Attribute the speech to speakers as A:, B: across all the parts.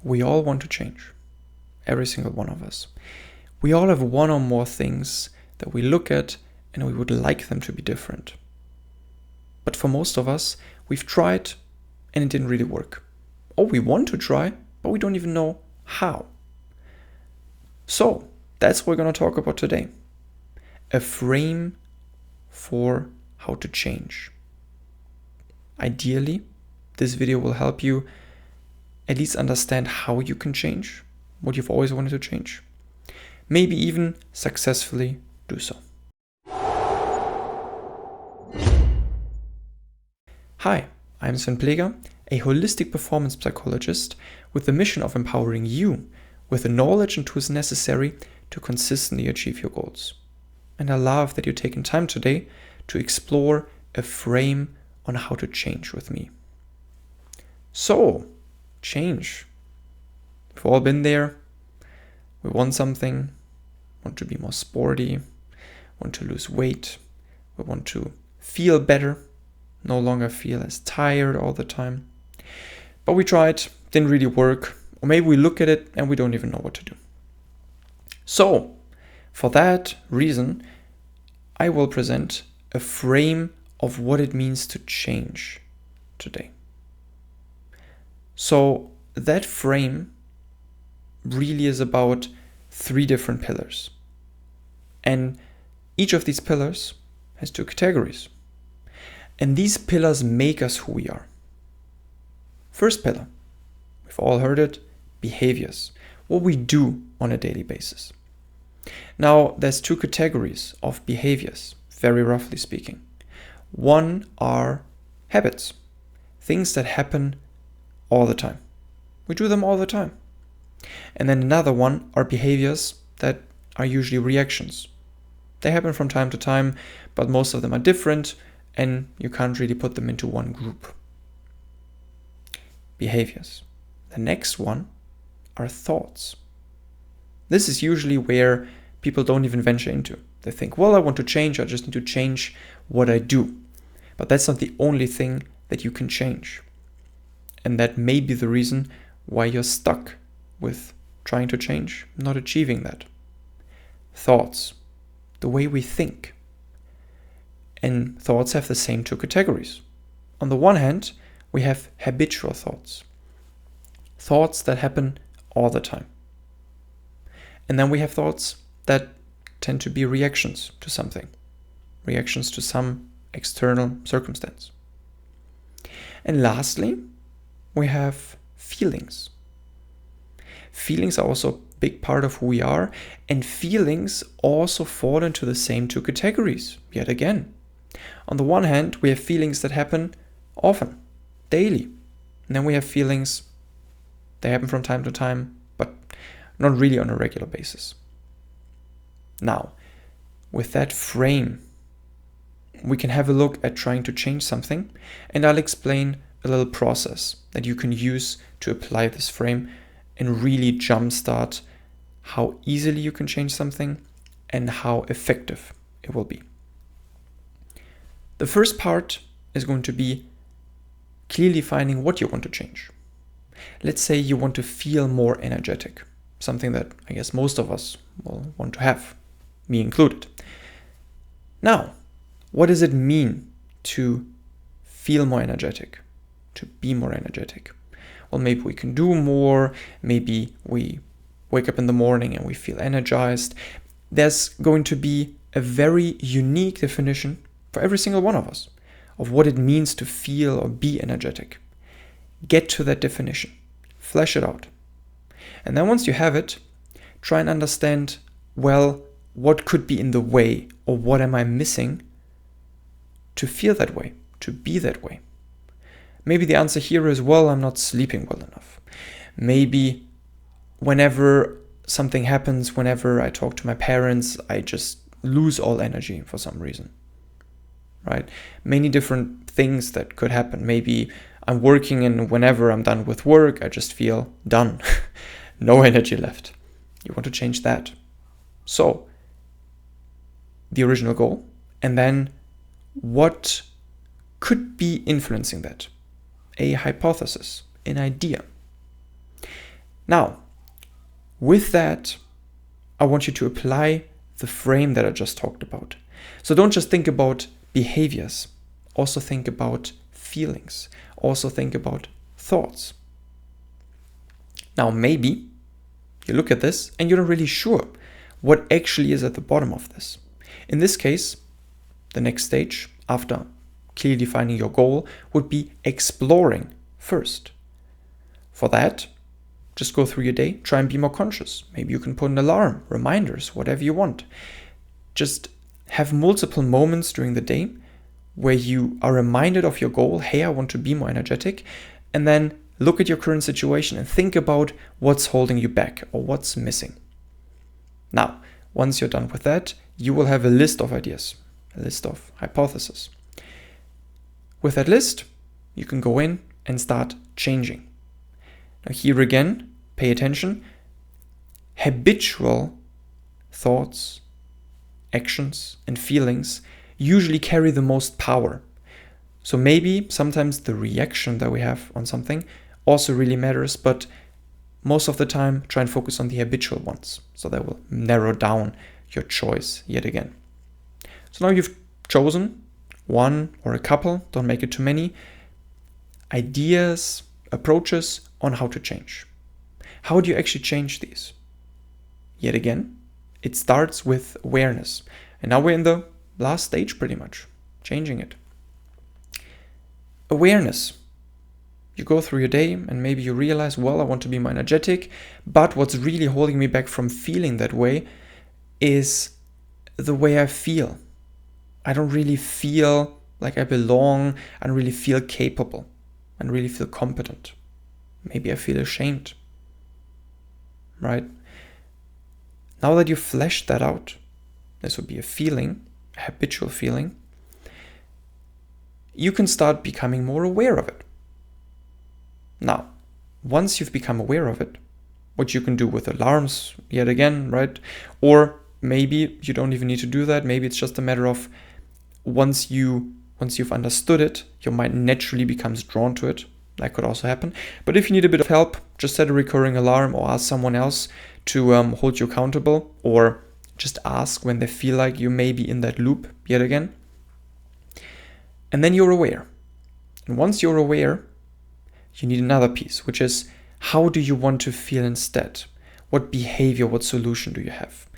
A: We all want to change. Every single one of us. We all have one or more things that we look at and we would like them to be different. But for most of us, we've tried and it didn't really work. Or we want to try, but we don't even know how. So, that's what we're going to talk about today. A frame for how to change. Ideally, this video will help you at least understand how you can change what you've always wanted to change. Maybe even successfully do so. Hi, I'm Sven Pleger, a holistic performance psychologist with the mission of empowering you with the knowledge and tools necessary to consistently achieve your goals. And I love that you're taking time today to explore a frame on how to change with me. So, change. We've all been there. We want something, want to be more sporty, want to lose weight, we want to feel better, no longer feel as tired all the time. But we tried, didn't really work, or maybe we look at it and we don't even know what to do. So, for that reason, I will present a frame of what it means to change today. So, that frame really is about 3 different pillars. And each of these pillars has 2 categories. And these pillars make us who we are. First pillar, we've all heard it, behaviors, what we do on a daily basis. Now, there's 2 categories of behaviors, very roughly speaking. One are habits, things that happen all the time. We do them all the time. And then another one are behaviors that are usually reactions. They happen from time to time, but most of them are different and you can't really put them into one group. Behaviors. The next one are thoughts. This is usually where people don't even venture into. They think, well, I want to change, I just need to change what I do. But that's not the only thing that you can change. And that may be the reason why you're stuck with trying to change, not achieving that. Thoughts, the way we think. And thoughts have the same 2 categories. On the one hand, we have habitual thoughts. Thoughts that happen all the time. And then we have thoughts that tend to be reactions to something. Reactions to some external circumstance. And lastly, we have feelings. Feelings are also a big part of who we are, and feelings also fall into the same 2 categories, yet again. On the one hand, we have feelings that happen often, daily. And then we have feelings, they happen from time to time, but not really on a regular basis. Now, with that frame, we can have a look at trying to change something, and I'll explain a little process that you can use to apply this frame and really jumpstart how easily you can change something and how effective it will be. The first part is going to be clearly finding what you want to change. Let's say you want to feel more energetic, something that I guess most of us will want to have, me included. Now, what does it mean to feel more energetic, to be more energetic? Well, maybe we can do more, maybe we wake up in the morning and we feel energized. There's going to be a very unique definition for every single one of us of what it means to feel or be energetic. Get to that definition, flesh it out. And then once you have it, try and understand, well, what could be in the way or what am I missing to feel that way, to be that way? Maybe the answer here is, well, I'm not sleeping well enough. Maybe whenever something happens, whenever I talk to my parents, I just lose all energy for some reason, right? Many different things that could happen. Maybe I'm working and whenever I'm done with work, I just feel done. No energy left. You want to change that. So, the original goal, and then what could be influencing that? A hypothesis, an idea. Now, with that, I want you to apply the frame that I just talked about. So don't just think about behaviors, also think about feelings, also think about thoughts. Now, maybe you look at this and you're not really sure what actually is at the bottom of this. In this case, the next stage after clearly defining your goal would be exploring first. For that, just go through your day, try and be more conscious. Maybe you can put an alarm, reminders, whatever you want. Just have multiple moments during the day where you are reminded of your goal. Hey, I want to be more energetic. And then look at your current situation and think about what's holding you back or what's missing. Now, once you're done with that, you will have a list of ideas, a list of hypotheses. With that list, you can go in and start changing. Now here again, pay attention. Habitual thoughts, actions, and feelings usually carry the most power. So maybe sometimes the reaction that we have on something also really matters, but most of the time try and focus on the habitual ones. So that will narrow down your choice yet again. So now you've chosen one or a couple, don't make it too many, ideas, approaches on how to change. How do you actually change these? Yet again, it starts with awareness. And now we're in the last stage pretty much, changing it. Awareness. You go through your day and maybe you realize, well, I want to be more energetic, but what's really holding me back from feeling that way is the way I feel. I don't really feel like I belong. I don't really feel capable. I don't really feel competent. Maybe I feel ashamed. Right? Now that you've fleshed that out, this would be a feeling, a habitual feeling, you can start becoming more aware of it. Now, once you've become aware of it, what you can do with alarms, yet again, right? Or maybe you don't even need to do that. Maybe it's just a matter of once you've understood it, your mind naturally becomes drawn to it. That could also happen. But if you need a bit of help, just set a recurring alarm or ask someone else to hold you accountable, or just ask when they feel like you may be in that loop yet again. And then you're aware. And once you're aware, you need another piece, which is how do you want to feel instead? What behavior, what solution do you have?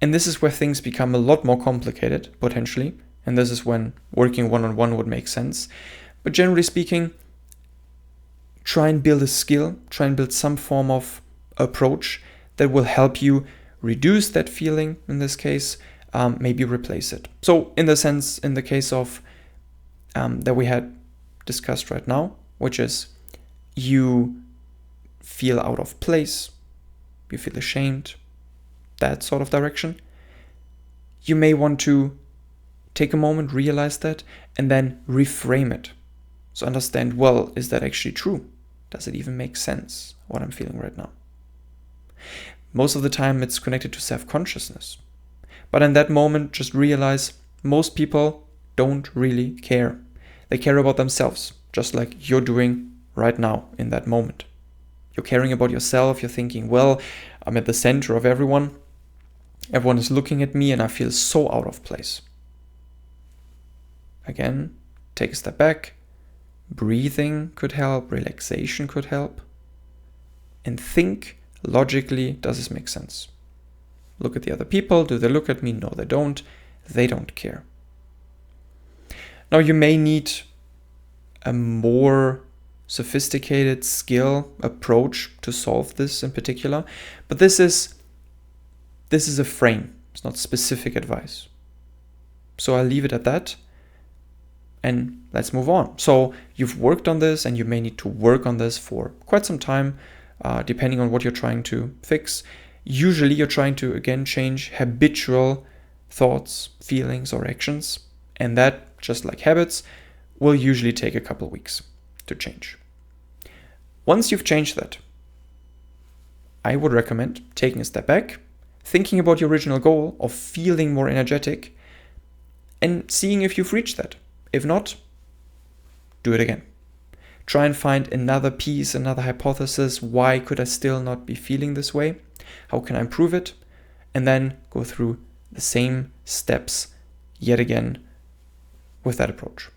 A: And this is where things become a lot more complicated, potentially. And this is when working one-on-one would make sense. But generally speaking, try and build a skill, try and build some form of approach that will help you reduce that feeling in this case, maybe replace it. So in the case of that we had discussed right now, which is you feel out of place, you feel ashamed, that sort of direction, you may want to take a moment, realize that, and then reframe it. So understand, well, is that actually true? Does it even make sense, what I'm feeling right now? Most of the time it's connected to self-consciousness. But in that moment, just realize most people don't really care. They care about themselves, just like you're doing right now in that moment. You're caring about yourself. You're thinking, well, I'm at the center of everyone. Everyone is looking at me and I feel so out of place. Again, take a step back. Breathing could help. Relaxation could help. And think logically, does this make sense? Look at the other people. Do they look at me? No, they don't. They don't care. Now, you may need a more sophisticated skill approach to solve this in particular, but this is a frame. It's not specific advice. So I'll leave it at that and let's move on. So you've worked on this and you may need to work on this for quite some time, depending on what you're trying to fix. Usually you're trying to, again, change habitual thoughts, feelings, or actions. And that, just like habits, will usually take a couple weeks to change. Once you've changed that, I would recommend taking a step back, thinking about your original goal of feeling more energetic, and seeing if you've reached that. If not, do it again. Try and find another piece, another hypothesis. Why could I still not be feeling this way? How can I improve it? And then go through the same steps yet again with that approach.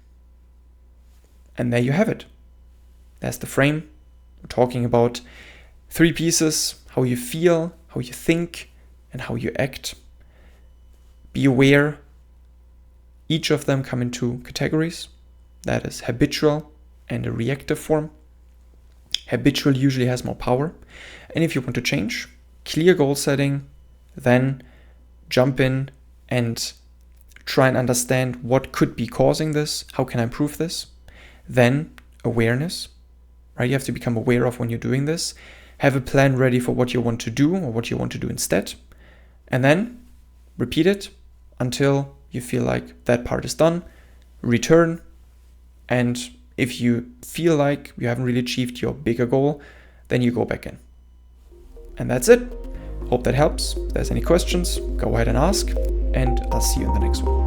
A: And there you have it. There's the frame. We're talking about 3 pieces: how you feel, how you think, and how you act. Be aware, each of them come in 2 categories. That is habitual and a reactive form. Habitual usually has more power. And if you want to change, clear goal setting, then jump in and try and understand what could be causing this. How can I improve this? Then awareness, right? You have to become aware of when you're doing this. Have a plan ready for what you want to do or what you want to do instead. And then repeat it until you feel like that part is done. Return. And if you feel like you haven't really achieved your bigger goal, then you go back in. And that's it. Hope that helps. If there's any questions, go ahead and ask. And I'll see you in the next one.